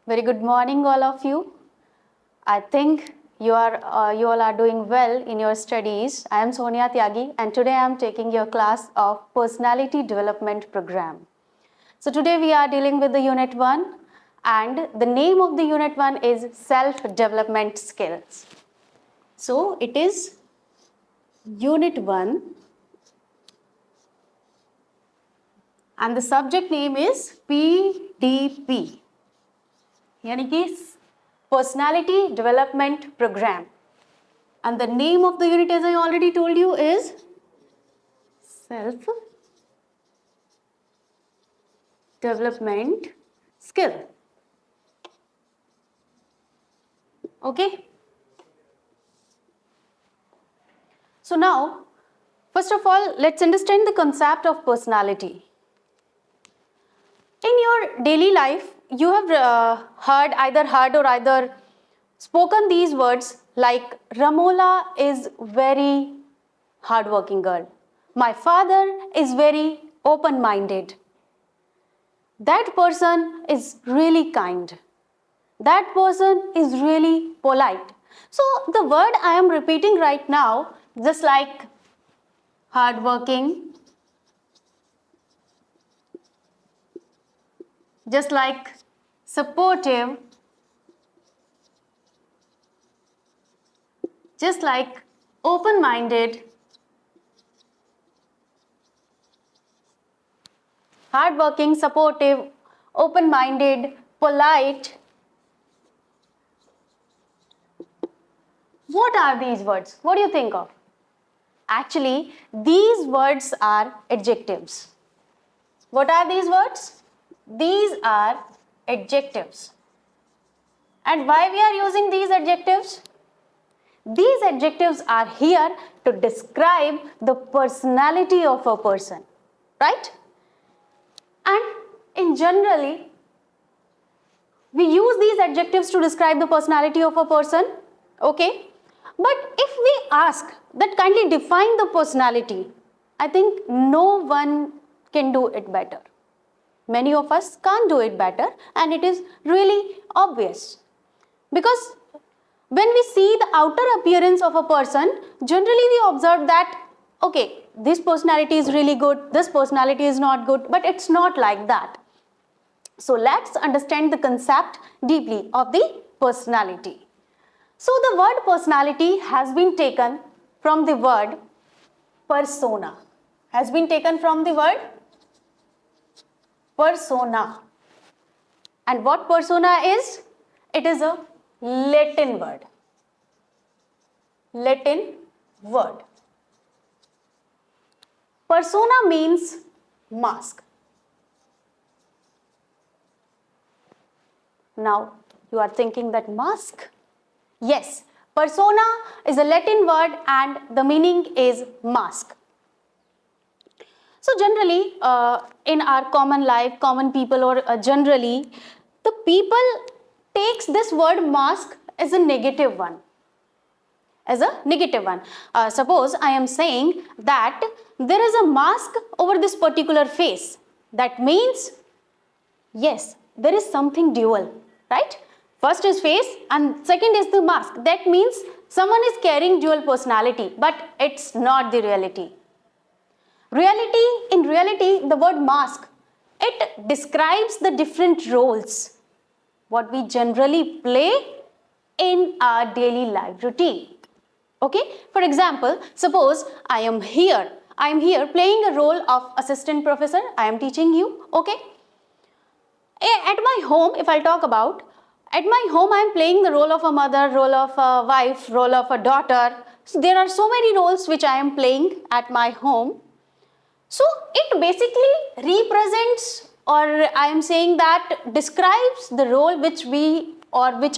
Very good morning, all of you. I think you all are doing well in your studies. I am Sonia Tyagi, and today I am taking your class of Personality Development Program. So today we are dealing with the Unit 1, and the name of the Unit 1 is Self-Development Skills. So it is Unit 1, and the subject name is PDP. यानी कि Personality Development Program. And the name of the unit, as I already told you, is Self-Development Skill. Okay? So now, first of all, let's understand the concept of personality. In your daily life, you have heard or spoken these words like Ramola is very hardworking girl. My father is very open-minded. That person is really kind. That person is really polite. So the word I am repeating right now, just like hardworking, just like supportive, just like open-minded, hardworking, supportive, open-minded, polite. What are these words? What do you think of? Actually, these words are adjectives. What are these words? These are adjectives. And why we are using these adjectives? These adjectives are here to describe the personality of a person, right? And in generally, we use these adjectives to describe the personality of a person, okay? But if we ask that kindly define the personality, I think no one can do it better. Many of us can't do it better, and it is really obvious. Because when we see the outer appearance of a person, generally we observe that, okay, this personality is really good, this personality is not good, but it's not like that. So let's understand the concept deeply of the personality. So the word personality has been taken from the word persona. Has been taken from the word persona. And what persona is? It is a Latin word. Latin word. Persona means mask. Now you are thinking that mask? Yes, persona is a Latin word and the meaning is mask. So generally, in our common life, common people or generally, the people takes this word mask as a negative one. As a negative one. Suppose I am saying that there is a mask over this particular face. That means, yes, there is something dual, right? First is face and second is the mask. That means someone is carrying dual personality, but it's not the reality. In reality, the word mask, it describes the different roles what we generally play in our daily life routine. Okay, for example, suppose I am here playing a role of assistant professor. I am teaching you. Okay, at my home, if I talk about, at my home I am playing the role of a mother, role of a wife, role of a daughter. So there are so many roles which I am playing at my home. So it basically represents, or I am saying that describes the role which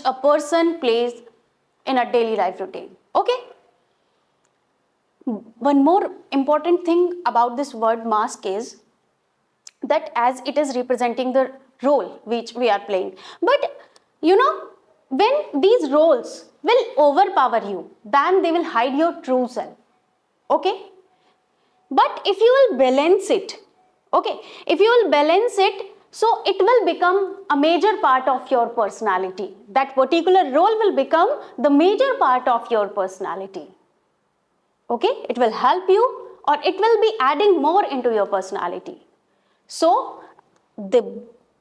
a person plays in a daily life routine. Okay. One more important thing about this word mask is that as it is representing the role which we are playing. But you know, when these roles will overpower you, then they will hide your true self. Okay. But if you will balance it, okay, if you will balance it, So it will become a major part of your personality. That particular role will become the major part of your personality. Okay, it will help you, or it will be adding more into your personality. So the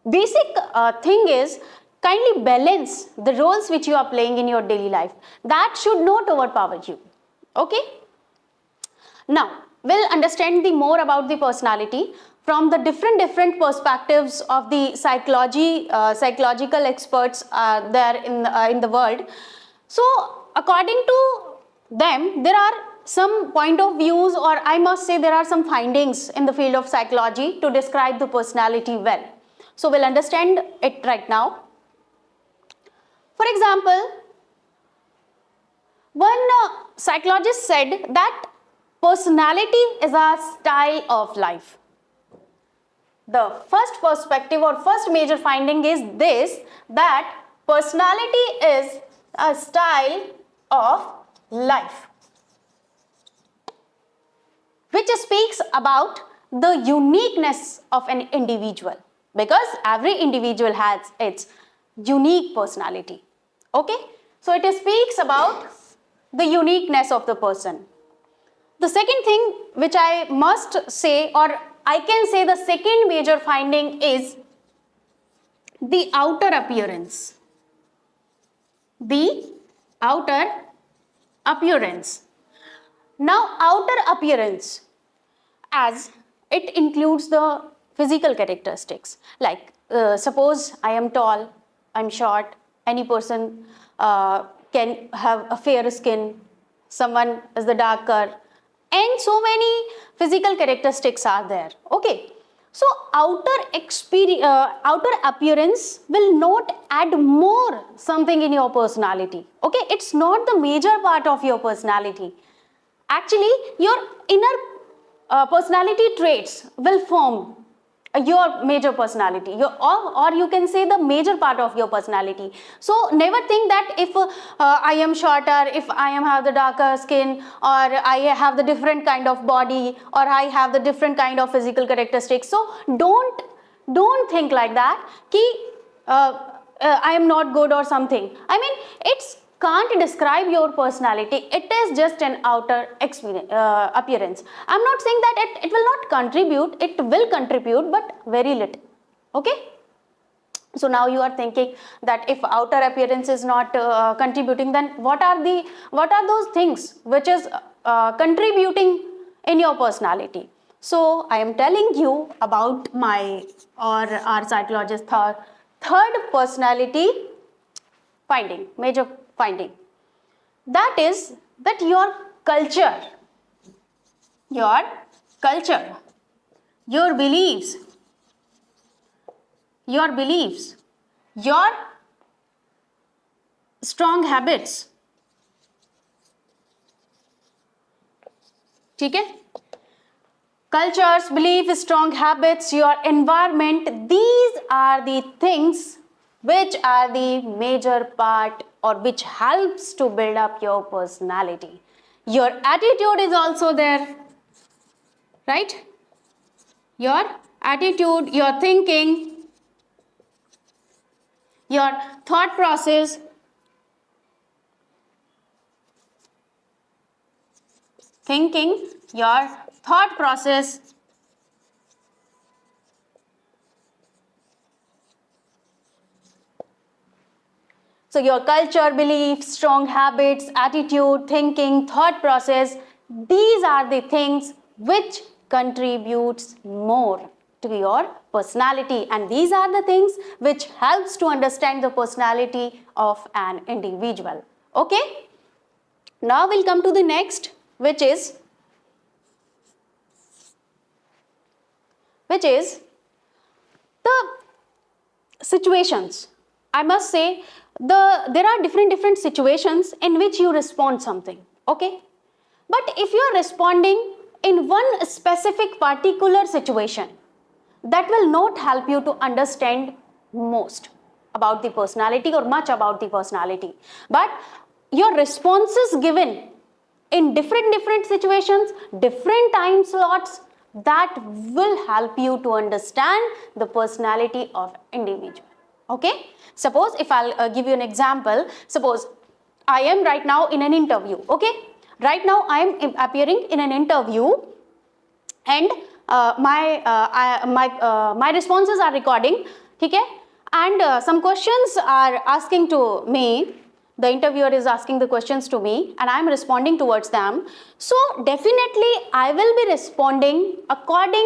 basic thing is, kindly balance the roles which you are playing in your daily life. That should not overpower you. Okay, now we'll understand the more about the personality from the different perspectives of the psychological experts there in the world. So according to them, there are some point of views, or I must say there are some findings in the field of psychology to describe the personality well. So we'll understand it right now. For example, one psychologist said that personality is a style of life. The first perspective or first major finding is this, that personality is a style of life, which speaks about the uniqueness of an individual, because every individual has its unique personality. Okay, so it speaks about the uniqueness of the person. The second thing which I must say, or I can say the second major finding, is the outer appearance. The outer appearance. Now, outer appearance, as it includes the physical characteristics, like suppose I am tall, I'm short, any person can have a fair skin, someone is the darker, and so many physical characteristics are there. Okay, so outer appearance will not add more something in your personality. Okay, it's not the major part of your personality. Actually, your inner personality traits will form your major personality, or you can say the major part of your personality. So never think that if I am shorter, if I have the darker skin, or I have the different kind of body, or I have the different kind of physical characteristics. So don't think like that ki I am not good or something. I mean, it's can't describe your personality. It is just an outer appearance. I'm not saying that it will not contribute. It will contribute, but very little. Okay. So now you are thinking that if outer appearance is not contributing, then what are those things which is contributing in your personality? So I am telling you about our psychologist third personality finding, major finding. That is that your culture, your beliefs, your strong habits. ठीक है? Cultures, belief, strong habits, your environment, these are the things which are the major part, or which helps to build up your personality. Your attitude is also there, right? Your attitude, your thinking, your thought process, your thought process, so your culture, beliefs, strong habits, attitude, thinking, thought process, these are the things which contributes more to your personality, and these are the things which helps to understand the personality of an individual. Okay, now we'll come to the next, which is the situations. I must say there are different situations in which you respond something. Okay, but if you are responding in one specific particular situation, that will not help you to understand most about the personality or much about the personality. But your responses given in different situations, different time slots, that will help you to understand the personality of individual. Okay, suppose if I'll give you an example, suppose I am right now in an interview. Okay, right now I am appearing in an interview, and my responses are recording. Okay, and some questions are asking to me. The interviewer is asking the questions to me and I am responding towards them. So definitely I will be responding according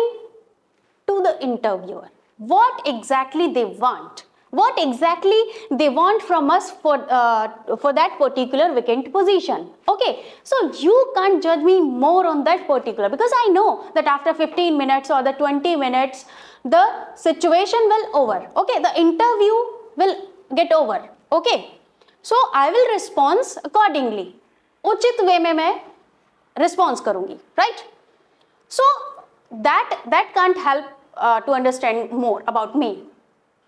to the interviewer. What exactly they want? What exactly they want from us for that particular vacant position? Okay, so you can't judge me more on that particular, because I know that after 15 minutes or the 20 minutes, the situation will over. Okay, the interview will get over. Okay, so I will respond accordingly. उचित वे में मैं response करूँगी, right? So that can't help to understand more about me.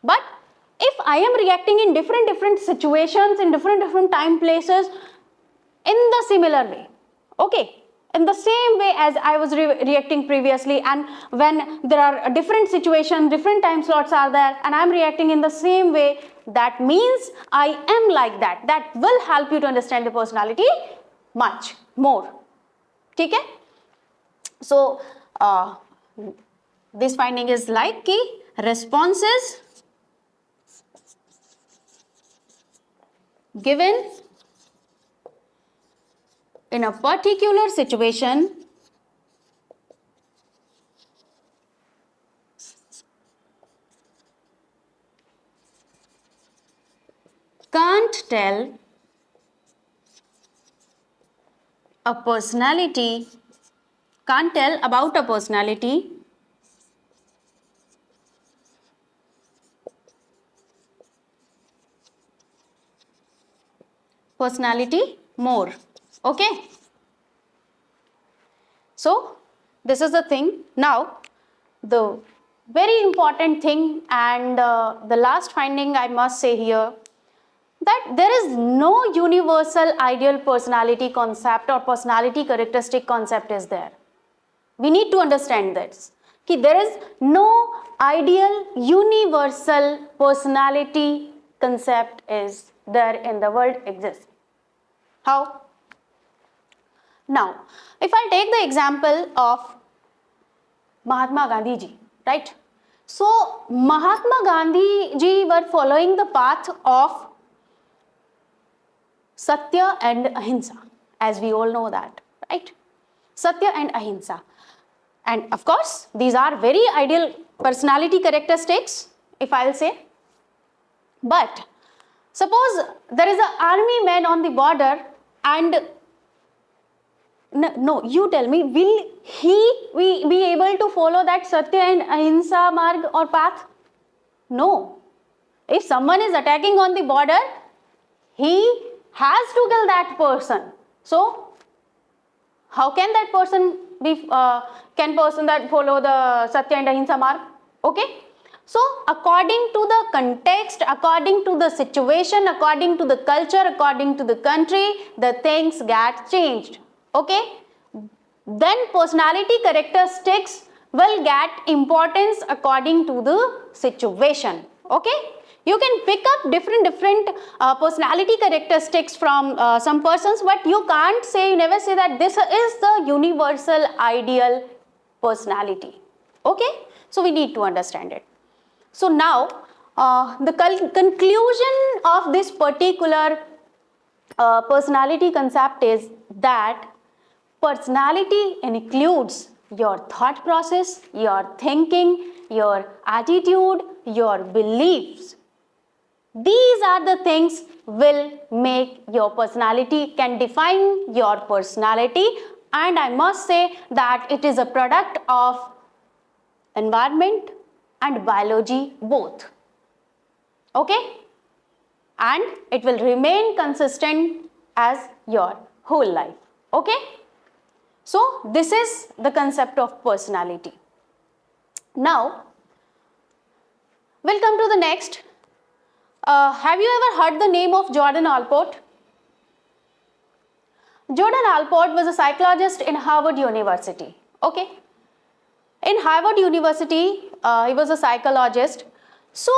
But if I am reacting in different situations, in different time places, in the similar way, okay, in the same way as I was reacting previously, and when there are different situations, different time slots are there, and I am reacting in the same way, that means I am like that. That will help you to understand the personality much more. Okay? So this finding is like कि responses given in a particular situation can't tell a personality, can't tell about a personality more. Okay, so this is the thing. Now the very important thing, and the last finding I must say here, that there is no universal ideal personality concept or personality characteristic concept is there. We need to understand this, कि there is no ideal universal personality concept is there in the world exists. How? Now, if I take the example of Mahatma Gandhi ji, right? So Mahatma Gandhi ji were following the path of Satya and Ahimsa, as we all know that, right? Satya and Ahimsa. And of course, these are very ideal personality characteristics, if I'll say. But suppose there is an army man on the border, and no, you tell me, will he be able to follow that Satya and Ahimsa marg or path? No. If someone is attacking on the border, he has to kill that person. So how can that person be that follow the Satya and Ahimsa marg? Okay. So according to the context, according to the situation, according to the culture, according to the country, the things get changed. Okay. Then personality characteristics will get importance according to the situation. Okay. You can pick up different personality characteristics from some persons, but you can't say, you never say that this is the universal ideal personality. Okay. So we need to understand it. So now the conclusion of this particular personality concept is that personality includes your thought process, your thinking, your attitude, your beliefs. These are the things will make your personality, can define your personality, and I must say that it is a product of environment and biology both. Okay? And it will remain consistent as your whole life. Okay? So this is the concept of personality. Now, we'll come to the next. Have you ever heard the name of Gordon Allport? Gordon Allport was a psychologist in Harvard University. Okay. In Harvard University, he was a psychologist. So,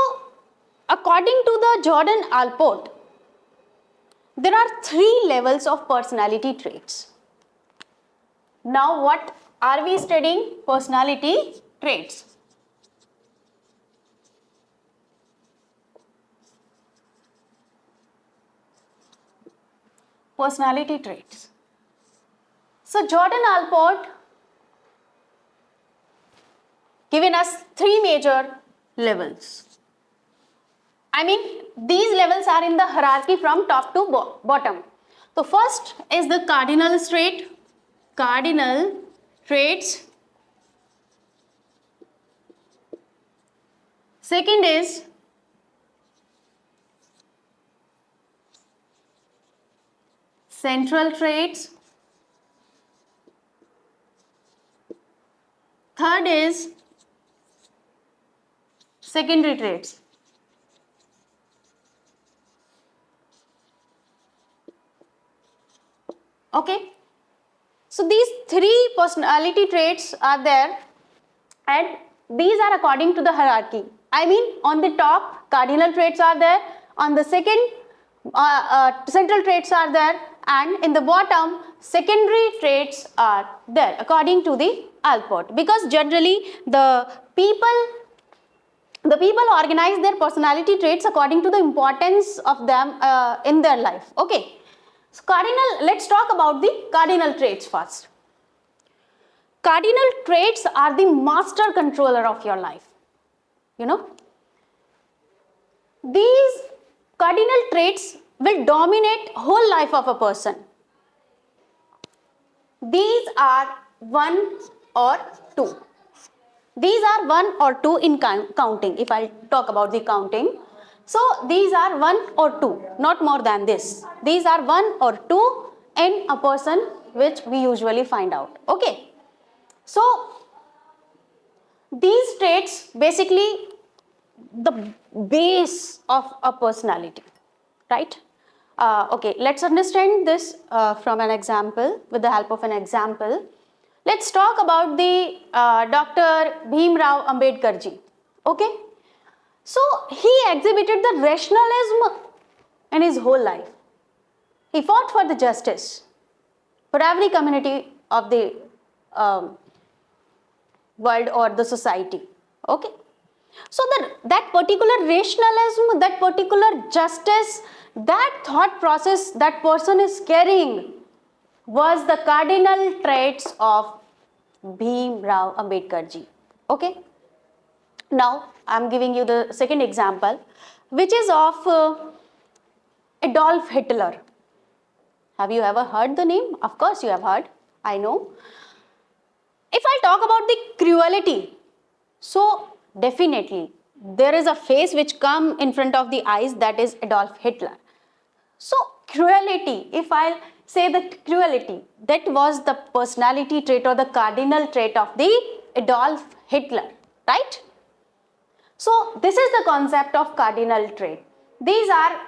according to the Gordon Allport, there are 3 levels of personality traits. Now, what are we studying? Personality traits. Personality traits. So, Gordon Allport given us 3 major levels. I mean, these levels are in the hierarchy from top to bottom. So, first is the cardinal traits. Second is central traits. Third is secondary traits. Okay. So these 3 personality traits are there, and these are according to the hierarchy. I mean, on the top, cardinal traits are there. On the second, central traits are there, and in the bottom, secondary traits are there according to the Allport. Because generally, the people organize their personality traits according to the importance of them in their life. Okay. So let's talk about the cardinal traits first. Cardinal traits are the master controller of your life. You know, these cardinal traits will dominate whole life of a person. These are 1 or 2. These are 1 or 2 in counting. If I talk about the counting, so these are 1 or 2, not more than this. These are 1 or 2 in a person which we usually find out. Okay. So these traits basically the base of a personality, right? Okay, let's understand this from an example, with the help of an example. Let's talk about the Dr. Bhim Rao Ambedkar ji. Okay, so he exhibited the rationalism in his whole life. He fought for the justice for every community of the world or the society. Okay, so that particular rationalism, that particular justice, that thought process that person is carrying was the cardinal traits of Bhim Rao Ambedkar ji. Okay, now I am giving you the second example, which is of Adolf Hitler. Have you ever heard the name? Of course you have heard, I know. If I talk about the cruelty, so definitely there is a face which come in front of the eyes, that is Adolf Hitler. So cruelty, if I say that cruelty, that was the personality trait or the cardinal trait of the Adolf Hitler, right? So this is the concept of cardinal trait. These are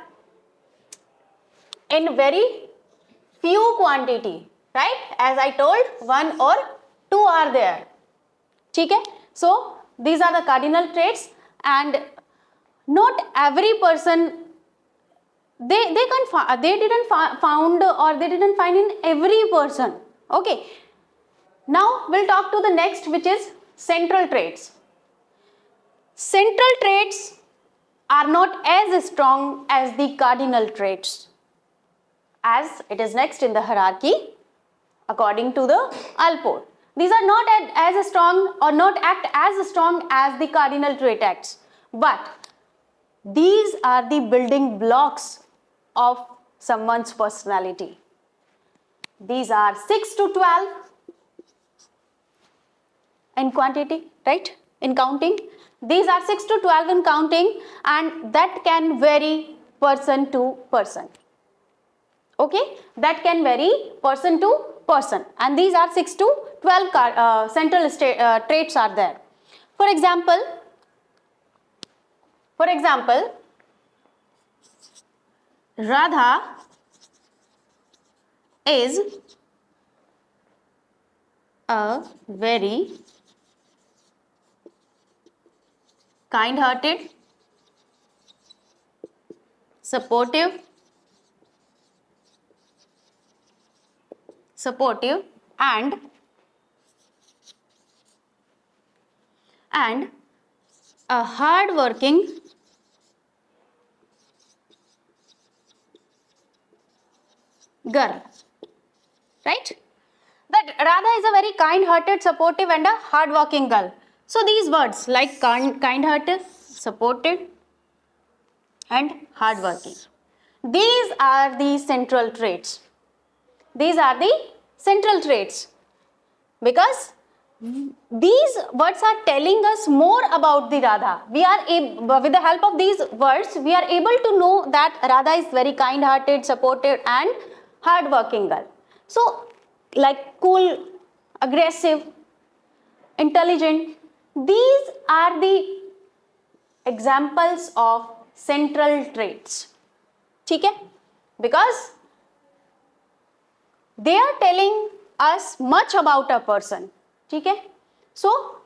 in very few quantity, right? As I told, 1 or 2 are there. Okay? So these are the cardinal traits, and not every person they didn't found or they didn't find in every person. Okay. Now we'll talk to the next, which is central traits. Central traits are not as strong as the cardinal traits, as it is next in the hierarchy according to the Allport. These are not as strong or not act as strong as the cardinal trait acts, but these are the building blocks of someone's personality. These are 6 to 12 in quantity, right? In counting. These are 6 to 12 in counting, and that can vary person to person. Okay, that can vary person to person, and these are 6 to 12 central traits are there. For example, Radha is a very kind-hearted, supportive, and a hard-working girl, right? That Radha is a very kind-hearted, supportive, and a hard-working girl. So these words like kind-hearted, supportive, and hard-working, these are the central traits. These are the central traits because these words are telling us more about the Radha. We are with the help of these words, we are able to know that Radha is very kind-hearted, supportive, and hard-working girl. So, like cool, aggressive, intelligent, these are the examples of central traits. Okay? Because they are telling us much about a person. Okay? So,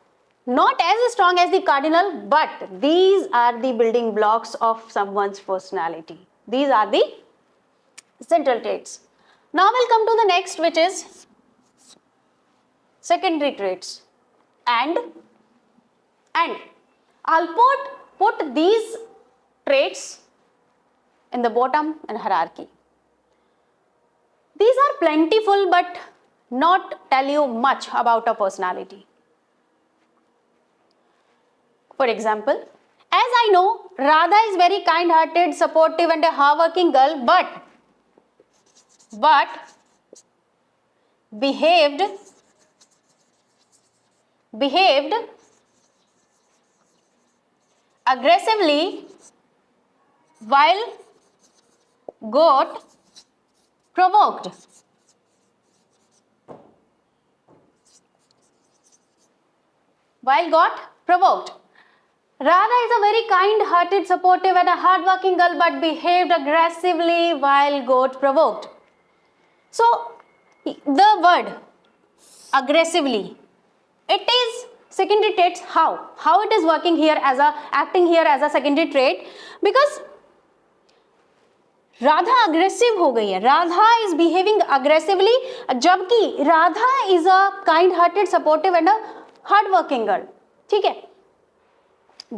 not as strong as the cardinal, but these are the building blocks of someone's personality. These are the central traits. Now we'll come to the next, which is secondary traits. And Allport put these traits in the bottom in hierarchy. These are plentiful but not tell you much about a personality. For example, as I know, Radha is very kind-hearted, supportive, and a hard-working girl, but behaved aggressively while got provoked. Radha is a very kind-hearted, supportive, and a hard-working girl, but behaved aggressively while got provoked. So, the word aggressively, it is secondary traits. How it is working here as acting here as a secondary trait? Because Radha aggressive हो गई है, Radha is behaving aggressively, जबकि Radha is a kind hearted, supportive and a hard working girl. ठीक है,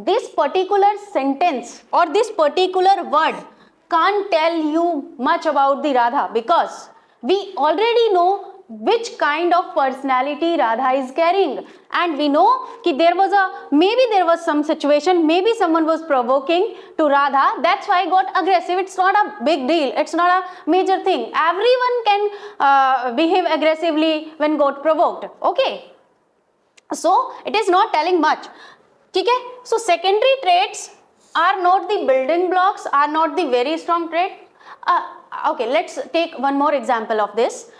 this particular sentence or this particular word can't tell you much about the Radha, because we already know which kind of personality Radha is carrying, and we know कि maybe there was some situation, maybe someone was provoking to Radha, that's why I got aggressive. It's not a big deal, it's not a major thing. Everyone can behave aggressively when got provoked. Okay, so it is not telling much. ठीक है, so secondary traits are not the building blocks, are not the very strong trait. Okay, let's take one more example of this.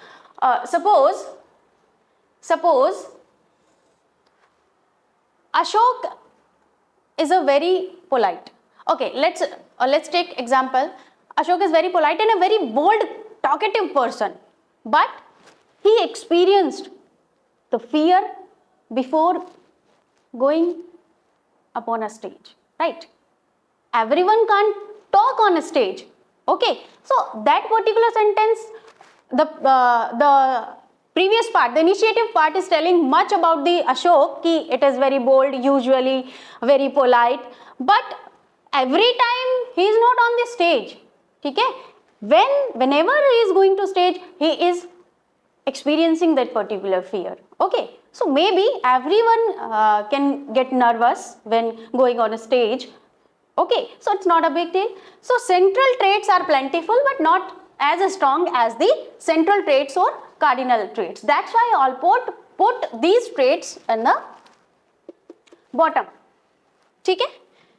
Suppose Ashok is a very polite. Okay, let's take example. Ashok is very polite and a very bold, talkative person, but he experienced the fear before going upon a stage, right? Everyone can't talk on a stage. Okay, so that particular sentence, the previous part, the initiative part is telling much about the Ashok, ki it is very bold, usually very polite, but every time he is not on the stage. Okay, whenever he is going to stage, he is experiencing that particular fear. Okay, so maybe everyone can get nervous when going on a stage. Okay, so it's not a big deal. So central traits are plentiful but not as strong as the central traits or cardinal traits. That's why Allport put these traits in the bottom. Okay,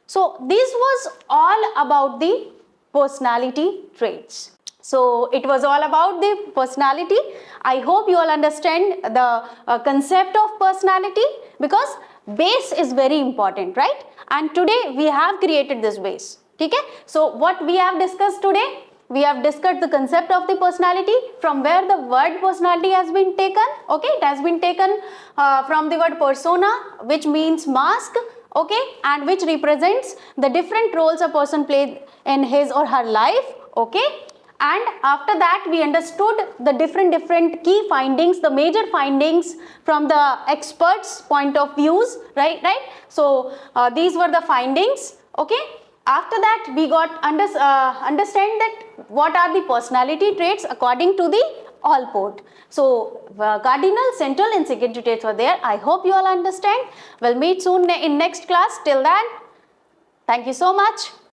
so this was all about the personality traits. So it was all about the personality. I hope you all understand the concept of personality, because base is very important, right? And today we have created this base. Okay? So what we have discussed today, we have discussed the concept of the personality, from where the word personality has been taken. Okay, it has been taken from the word persona, which means mask, okay, and which represents the different roles a person plays in his or her life, okay. And after that we understood the different key findings, the major findings from the experts point of views, right. So these were the findings, okay. After that we got understand that what are the personality traits according to the Allport. So cardinal, central and secondary traits were there. I hope you all understand. We'll meet soon in next class. Till then, thank you so much.